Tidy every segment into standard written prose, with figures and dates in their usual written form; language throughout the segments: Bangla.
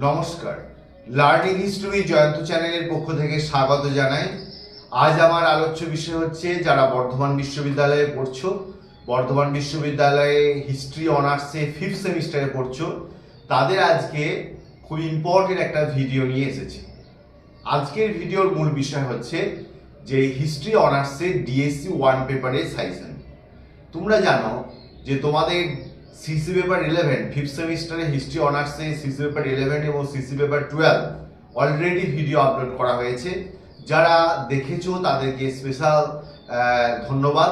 নমস্কার, লার্নিং হিস্ট্রি জয়ন্ত চ্যানেলের পক্ষ থেকে স্বাগত জানাই। আজ আমার আলোচ্য বিষয় হচ্ছে যারা বর্ধমান বিশ্ববিদ্যালয়ে পড়ছো, বর্ধমান বিশ্ববিদ্যালয়ে হিস্ট্রি অনার্সে 5th সেমিস্টারে পড়ছো, তাদের আজকে খুব ইম্পর্টেন্ট একটা ভিডিও নিয়ে এসেছি। আজকের ভিডিওর মূল বিষয় হচ্ছে যে হিস্ট্রি অনার্সে ডিএসসি 1 পেপারের সাজেশন। তোমরা জানো যে তোমাদের সিসি পেপার 11 5th সেমিস্টারে হিস্ট্রি অনার্সে সিসি পেপার 11 এবং CC paper 12 already video upload করা হয়েছে। যারা দেখেছো তাদেরকে স্পেশাল ধন্যবাদ,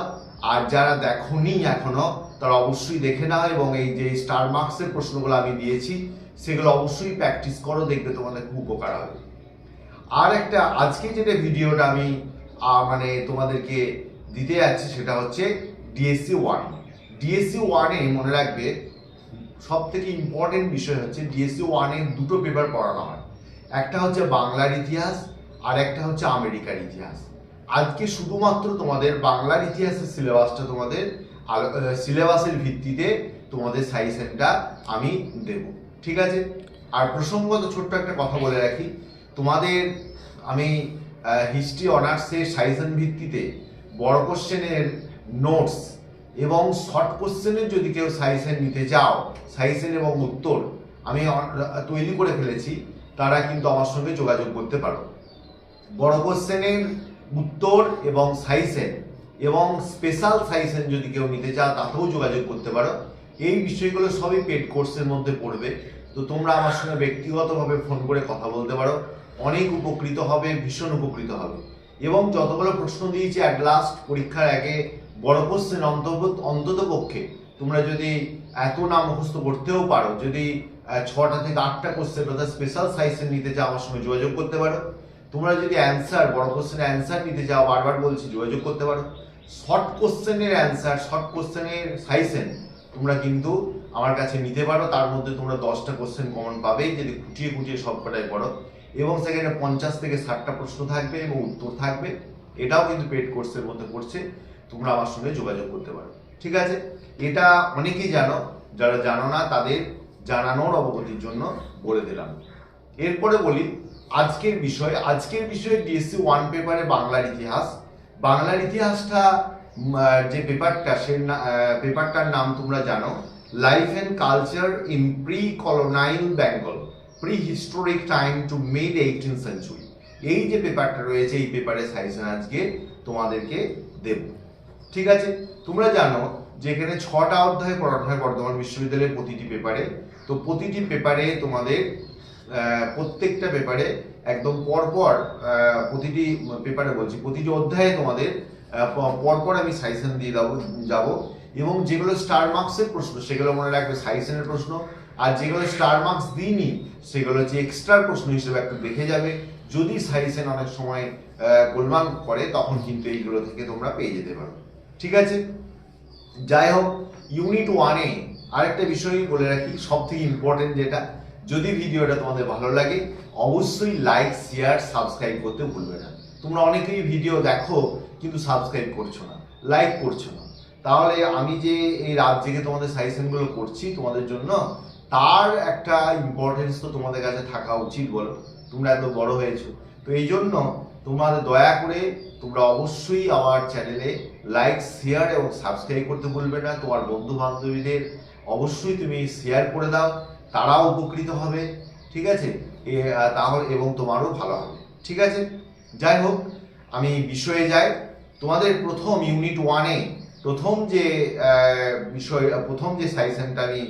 আর যারা দেখোনি এখনো তারা অবশ্যই দেখে নাও এবং এই যে স্টার মার্কসের প্রশ্নগুলো আমি দিয়েছি সেগুলো অবশ্যই প্র্যাকটিস করো, দেখবে তোমাদের খুব উপকার হবে। আর একটা আজকে যেটা ভিডিওটা আমি তোমাদেরকে দিতে যাচ্ছি সেটা হচ্ছে ডিএসসি 1। ডিএসসি 1-এ মনে রাখবে সব থেকে ইম্পর্টেন্ট বিষয় হচ্ছে ডিএসসি 1-এ দুটো পেপার পড়ানো হয়, একটা হচ্ছে বাংলার ইতিহাস আর একটা হচ্ছে আমেরিকার ইতিহাস। আজকে শুধুমাত্র তোমাদের বাংলার ইতিহাসের সিলেবাসটা তোমাদের সিলেবাসের ভিত্তিতে তোমাদের সাজেশনটা আমি দেব, ঠিক আছে? আর প্রসঙ্গত ছোট্ট একটা কথা বলে রাখি, তোমাদের আমি হিস্ট্রি অনার্সের সাজেশন ভিত্তিতে বড় কোশ্চেনের নোটস এবং শর্ট কোশ্চেনের যদি কেউ সাজেশন নিতে চাও, সাজেশন এবং উত্তর আমি তৈরি করে ফেলেছি, তারা কিন্তু আমার সঙ্গে যোগাযোগ করতে পারো। বড় কোশ্চেনের উত্তর এবং সাজেশন এবং স্পেশাল সাজেশন যদি কেউ নিতে চাও তাতেও যোগাযোগ করতে পারো। এই বিষয়গুলো সবই পেড কোর্সের মধ্যে পড়বে, তো তোমরা আমার সঙ্গে ব্যক্তিগতভাবে ফোন করে কথা বলতে পারো, অনেক উপকৃত হবে, ভীষণ উপকৃত হবে। এবং যতগুলো প্রশ্ন দিয়েছি অ্যাট লাস্ট পরীক্ষার আগে বড় কোশ্চেন অন্তত পক্ষে তোমরা যদি এত না মুখস্থ করতেও পারো, যদি 6টা থেকে 8টা কোশ্চেন অর্থাৎ স্পেশাল সাজেশন নিতে চাও আমার সঙ্গে যোগাযোগ করতে পারো। তোমরা যদি অ্যান্সার বড় কোশ্চেনের অ্যান্সার নিতে চাও, বারবার বলছি যোগাযোগ করতে পারো। শর্ট কোশ্চেনের অ্যান্সার, শর্ট কোশ্চেনের সাজেশন তোমরা কিন্তু আমার কাছে নিতে পারো। তার মধ্যে তোমরা 10টা কোশ্চেন কমন পাবেই যদি খুঁটিয়ে খুঁটিয়ে সব কটাই পড়ো, এবং সেখানে 50 থেকে 60টা প্রশ্ন থাকবে এবং উত্তর থাকবে। এটাও কিন্তু পেড কোর্সের মধ্যে পড়ছে, তোমরা আমার সঙ্গে যোগাযোগ করতে পারো, ঠিক আছে? এটা অনেকেই জানো, যারা জানো না তাদের জানানোর অবগতির জন্য বলে দিলাম। এরপরে বলি আজকের বিষয় ডিএসসি 1 পেপারে বাংলার ইতিহাস। বাংলার ইতিহাসটা যে পেপারটা পেপারটার নাম তোমরা জানো, life and culture in pre colonial Bengal, prehistoric time to mid 18th century. এই যে পেপারটা রয়েছে এই পেপারের সাজেশন আজকে তোমাদেরকে দেব, ঠিক আছে? তোমরা জানো যে এখানে 6টা অধ্যায় পড়ানো হয় বর্ধমান বিশ্ববিদ্যালয়ের প্রতিটি পেপারে। তো প্রতিটি পেপারে তোমাদের প্রত্যেকটা পেপারে একদম পরপর প্রতিটি পেপারে বলছি প্রতিটি অধ্যায়ে তোমাদের পরপর আমি সাজেশন দিয়ে যাব, এবং যেগুলো স্টার মার্কসের প্রশ্ন সেগুলো মনে রাখবে সাজেশনের প্রশ্ন, আর যেগুলো স্টার মার্কস দিইনি সেগুলো হচ্ছে এক্সট্রা প্রশ্ন হিসেবে একটু দেখে যাবে। যদি সাজেশন অনেক সময় গোলমাল করে তখন কিন্তু এইগুলো থেকে তোমরা পেয়ে যেতে পারো, ঠিক আছে? যাই হোক, ইউনিট 1-এ আরেকটা বিষয় বলে রাখি, সব থেকে ইম্পর্টেন্ট যেটা, যদি ভিডিওটা তোমাদের ভালো লাগে অবশ্যই লাইক, শেয়ার, সাবস্ক্রাইব করতে ভুলবে না। তোমরা অনেকেই ভিডিও দেখো কিন্তু সাবস্ক্রাইব করছো না, লাইক করছো না, তাহলে আমি যে এই রাত জেগে তোমাদের সাজেশনগুলো করছি তোমাদের জন্য, তার একটা ইম্পর্টেন্স তো তোমাদের কাছে থাকা উচিত, বলো? তোমরা এত বড় হয়েছো, তো এই জন্য তোমাদের দয়া করে তোমরা অবশ্যই আমার চ্যানেলে লাইক, শেয়ার এবং সাবস্ক্রাইব করতে ভুলবে না। তোমার বন্ধু বান্ধবীদের অবশ্যই তুমি শেয়ার করে দাও, তারাও উপকৃত হবে, ঠিক আছে? তাহলে এবং তোমারও ভালো হবে, ঠিক আছে? যাই হোক, আমি বিষয়ে যাই। তোমাদের প্রথম ইউনিট 1-এ প্রথম যে সাজেশনটা আমি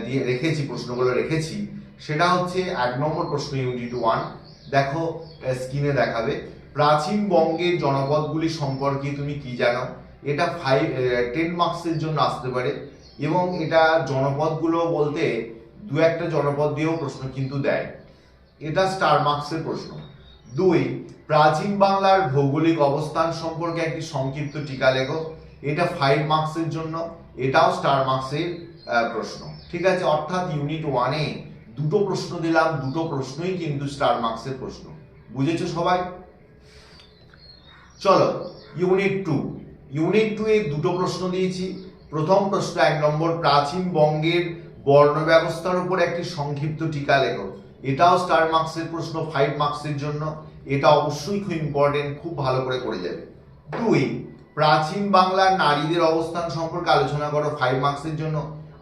দিয়ে রেখেছি, প্রশ্নগুলো রেখেছি, সেটা হচ্ছে 1 নম্বর প্রশ্ন ইউনিট 1। দেখো স্ক্রিনে দেখাবে, প্রাচীন বঙ্গের জনপদগুলি সম্পর্কে তুমি কি জানো? এটা 10 মার্কসের জন্য আসতে পারে, এবং এটা জনপদগুলো বলতে 2-একটা জনপদ দিয়েও প্রশ্ন কিন্তু দেয়, এটা স্টার মার্কসের প্রশ্ন। 2, প্রাচীন বাংলার ভৌগোলিক অবস্থান সম্পর্কে একটি সংক্ষিপ্ত টিকা লেখো, এটা 5 মার্কসের জন্য, এটাও স্টার মার্কসের প্রশ্ন, ঠিক আছে? অর্থাৎ ইউনিট 1-এ দুটো প্রশ্ন দিলাম, দুটো প্রশ্নই কিন্তু স্টার মার্কসের প্রশ্ন, বুঝেছো সবাই? চলো ইউনিট 2-এ দুটো প্রশ্ন দিয়েছি। প্রথম প্রশ্ন 1 নম্বর, প্রাচীন বঙ্গের বর্ণ ব্যবস্থার উপর একটি সংক্ষিপ্ত টিকা লেখো। এটাও স্টার মার্কসের প্রশ্ন, 5 মার্কসের জন্য। এটা অবশ্যই খুব ইম্পর্টেন্ট, খুব ভালো করে যাবে। 2, প্রাচীন বাংলার নারীদের অবস্থান সম্পর্কে আলোচনা করো, 5 মার্কসের জন্য।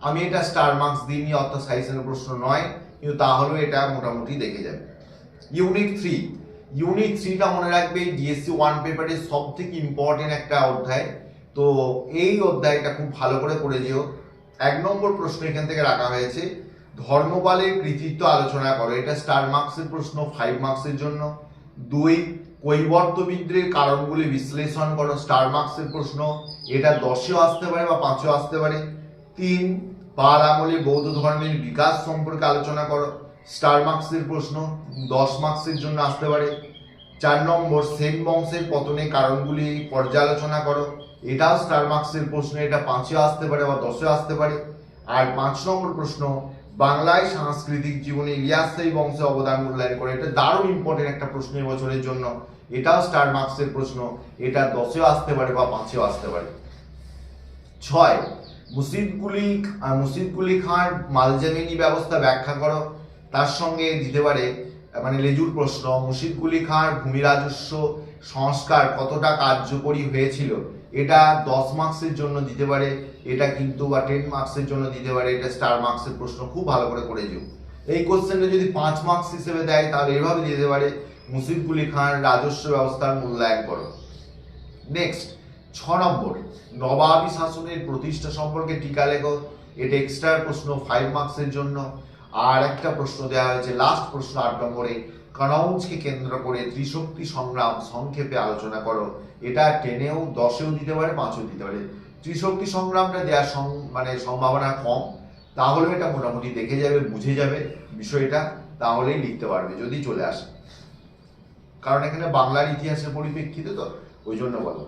আমি এটা স্টার মার্কস দিইনি, অর্থাৎ সাজেশনের প্রশ্ন নয়, কিন্তু তাহলেও এটা মোটামুটি দেখে যাবে। ইউনিট 3টা মনে রাখবে ডিএসসি 1 পেপারের সব থেকে ইম্পর্টেন্ট একটা অধ্যায়। তো এই অধ্যায়টা খুব ভালো করে যেও। 1 নম্বর প্রশ্ন এখান থেকে রাখা হয়েছে, ধর্মপালের কৃতিত্ব আলোচনা করো। এটা স্টার মার্কসের প্রশ্ন, 5 মার্কসের জন্য। 2, কৈবর্ত বিদ্রোহের কারণগুলি বিশ্লেষণ করো, স্টার মার্কসের প্রশ্ন। এটা 10এও আসতে পারে বা 5এও আসতে পারে। 3, পাল আমলে বৌদ্ধ ধর্মের বিকাশ সম্পর্কে আলোচনা করো, স্টার মার্কসের প্রশ্ন, 10 মার্কসের জন্য আসতে পারে। 4 নম্বর, সেন বংশের পতনের কারণগুলি পর্যালোচনা করো। এটাও স্টার মার্কসের প্রশ্ন, এটা 5এও আসতে পারে বা 10এও আসতে পারে। আর 5 নম্বর প্রশ্ন, বাংলায় সাংস্কৃতিক জীবনে ইলিয়াস শাহী বংশের অবদান মূল্যায়ন করে। এটা দারুণ ইম্পর্টেন্ট একটা প্রশ্ন এবছরের জন্য, এটাও স্টার মার্কসের প্রশ্ন, এটা 10এও আসতে পারে বা 5এও আসতে পারে। 6, মুর্শিদ কুলি খাঁর মালজামিনী ব্যবস্থা ব্যাখ্যা করো। তার সঙ্গে দিতে পারে মানে লেজুর প্রশ্ন, মুর্শিদ কুলি খাঁর ভূমি রাজস্ব সংস্কার কতটা কার্যকরী হয়েছিল। এটা 10 মার্কসের জন্য দিতে পারে, এটা কিন্তু বা 10 মার্কসের জন্য দিতে পারে। এটা স্টার মার্কসের প্রশ্ন, খুব ভালো করে যেও। এই কোশ্চেনটা যদি 5 মার্কস হিসেবে দেয় তাহলে এভাবে দিতে পারে, মুর্শিদ কুলি খাঁর রাজস্ব ব্যবস্থার মূল্যায়ন করো। নেক্সট 6 নম্বর, নবাবী শাসনের প্রতিষ্ঠা সম্পর্কে টিকা লেখো। এটা এক্সট্রা প্রশ্ন, 5 মার্কসের জন্য। আর একটা প্রশ্ন দেওয়া হয়েছে, লাস্ট প্রশ্ন 8 নম্বরে, কানৌজকে কেন্দ্র করে ত্রিশক্তি সংগ্রাম সংক্ষেপে আলোচনা করো। এটা 10এও 10এও দিতে পারে, 5এও দিতে পারে। ত্রিশক্তি সংগ্রামটা দেওয়ার মানে সম্ভাবনা কম, তাহলেও এটা মোটামুটি দেখে যাবে, বুঝে যাবে বিষয়টা, তাহলেই লিখতে পারবে যদি চলে আসে, কারণ এখানে বাংলার ইতিহাসের পরিপ্রেক্ষিতে তো ওই জন্য বলো।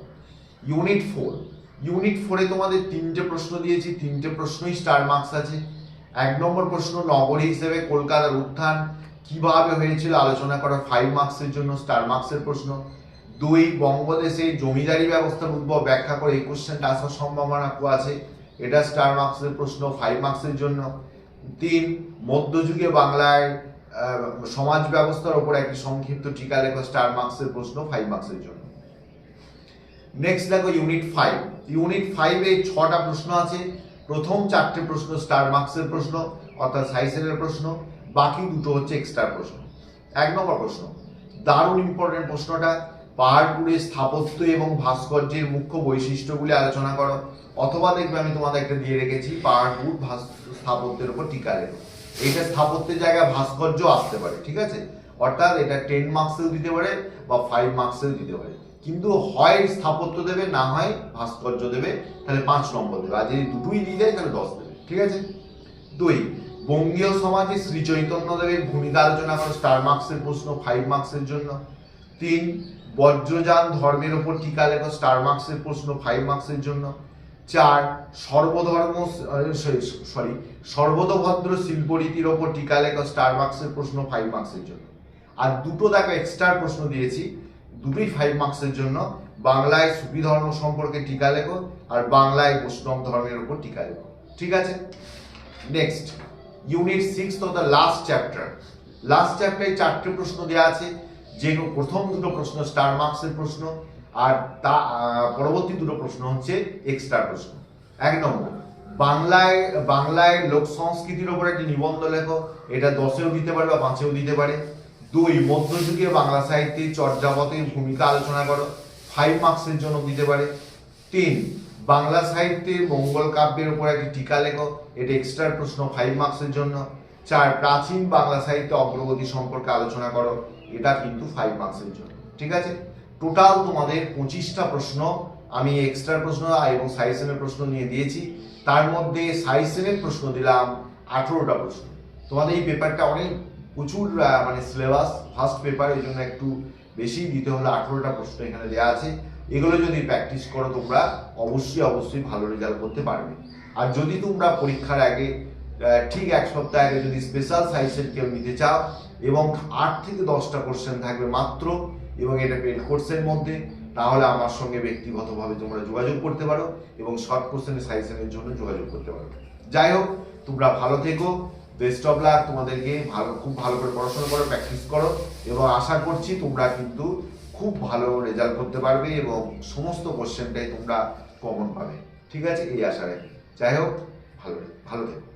ইউনিট 4-এ তোমাদের 3টে প্রশ্ন দিয়েছি, 3টে প্রশ্নই স্টার মার্কস আছে। 1 নম্বর প্রশ্ন, নগরী হিসেবে কলকাতার উত্থান কিভাবে হয়েছিল আলোচনা করা, 5 মার্কসের জন্য, স্টার মার্কসের প্রশ্ন। 2, বঙ্গদেশে জমিদারি ব্যবস্থার উদ্ভব ব্যাখ্যা করে, এই কোশ্চেনটা আসার সম্ভাবনা আছে, এটা স্টার মার্কসের প্রশ্ন, 5 মার্কসের জন্য। 3, মধ্যযুগে বাংলায় সমাজ ব্যবস্থার উপর একটি সংক্ষিপ্ত টিকা লেখো, স্টার মার্কসের প্রশ্ন, 5 মার্কসের জন্য। নেক্সট দেখো ইউনিট 5-এ 6টা প্রশ্ন আছে। প্রথম 4টে প্রশ্ন স্টার মার্কসের প্রশ্ন, অর্থাৎ সাইসেনের প্রশ্ন, বাকি 2টো হচ্ছে এক্সট্রা প্রশ্ন। 1 নম্বর প্রশ্ন, দারুণ ইম্পর্টেন্ট প্রশ্নটা, পাহাড়পুরের স্থাপত্য এবং ভাস্কর্যের মুখ্য বৈশিষ্ট্যগুলি আলোচনা করো। অথবা দেখবে আমি তোমাদের একটা দিয়ে রেখেছি, পাহাড়পুর স্থাপত্যের উপর টিকা লেখো। এইটা স্থাপত্যের জায়গায় ভাস্কর্য আসতে পারে, ঠিক আছে, অর্থাৎ এটা 10 মার্কসেও দিতে পারে বা 5 মার্কসেও দিতে পারে, কিন্তু হয় স্থাপত্য দেবে, না হয় ভাস্কর্য দেবে, তাহলে 5 নম্বর দেবে। আর যদি দুটোই দিয়ে দেয় তাহলে 10 দেবে, ঠিক আছে। 2, বঙ্গীয় সমাজে শ্রী চৈতন্য দেবের ভূমিকা আলোচনা করো, স্টার মার্কসের প্রশ্ন, 5 মার্কসের জন্য। 3, বজ্রযান ধর্মের ওপর টিকা লেখো, স্টার মার্কসের প্রশ্ন, 5 মার্কসের জন্য। 4, সর্বতভদ্র শিল্পরীতির ওপর টিকা লেখো, স্টার মার্কসের প্রশ্ন, 5 মার্কসের জন্য। আর 2টো দেখো এক্সট্রা প্রশ্ন দিয়েছি, দুটোই 5 মার্কসের জন্য। বাংলায় সুফি ধর্ম সম্পর্কে টিকা লেখো, আর বাংলায় বৈষ্ণব ধর্মের উপর টিকা লেখো, ঠিক আছে। নেক্সট ইউনিট 6 তথা লাস্ট চ্যাপ্টারে 4টে প্রশ্ন দেওয়া আছে, যে প্রথম 2টো প্রশ্ন স্টার মার্কসের প্রশ্ন, আর তা পরবর্তী 2টো প্রশ্ন হচ্ছে এক্সট্রা প্রশ্ন। 1 নম্বর, বাংলায় লোক সংস্কৃতির উপর একটি নিবন্ধ লেখো, এটা 10এও দিতে পারে বা 5এও দিতে পারে। 2, মধ্যযুগে বাংলা সাহিত্যে চর্যাপদের ভূমিকা আলোচনা করো, 5 মার্কসের জন্য দিতে পারে। 3, বাংলা সাহিত্যে মঙ্গল কাব্যের উপর একটি টিকা লেখো, এটা এক্সট্রা প্রশ্ন, 5 মার্কসের জন্য। 4, প্রাচীন বাংলা সাহিত্য অগ্রগতি সম্পর্কে আলোচনা করো, এটা কিন্তু 5 মার্কসের জন্য, ঠিক আছে। টোটাল তোমাদের 25টা প্রশ্ন আমি এক্সট্রা প্রশ্ন এবং সাজেশনের প্রশ্ন নিয়ে দিয়েছি, তার মধ্যে সাজেশনের প্রশ্ন দিলাম 18টা প্রশ্ন। তোমাদের এই পেপারটা অনেক প্রচুর মানে সিলেবাস, ফার্স্ট পেপার, এই জন্য একটু বেশি দিতে হলে 18টা প্রশ্ন এখানে দেওয়া আছে। এগুলো যদি প্র্যাকটিস করো তোমরা অবশ্যই ভালো রেজাল্ট করতে পারবে। আর যদি তোমরা পরীক্ষার আগে ঠিক 1 সপ্তাহ আগে যদি স্পেশাল সাজেশন কেউ নিতে চাও, এবং 8 থেকে 10টা কোশ্চেন থাকবে মাত্র, এবং এটা পেড কোর্সের মধ্যে, তাহলে আমার সঙ্গে ব্যক্তিগতভাবে তোমরা যোগাযোগ করতে পারো এবং শর্ট কোশ্চেনের সাজেশনের জন্য যোগাযোগ করতে পারো। যাই হোক, তোমরা ভালো থেকো, বেস্ট অফ লাক তোমাদেরকে। খুব ভালো করে পড়াশোনা করো, প্র্যাকটিস করো, এবং আশা করছি তোমরা কিন্তু খুব ভালো রেজাল্ট করতে পারবে এবং সমস্ত কোশ্চেনটাই তোমরা কমন পাবে। ঠিক আছে, এই আশা রাখি। যাই হোক, ভালো ভালো থেকো।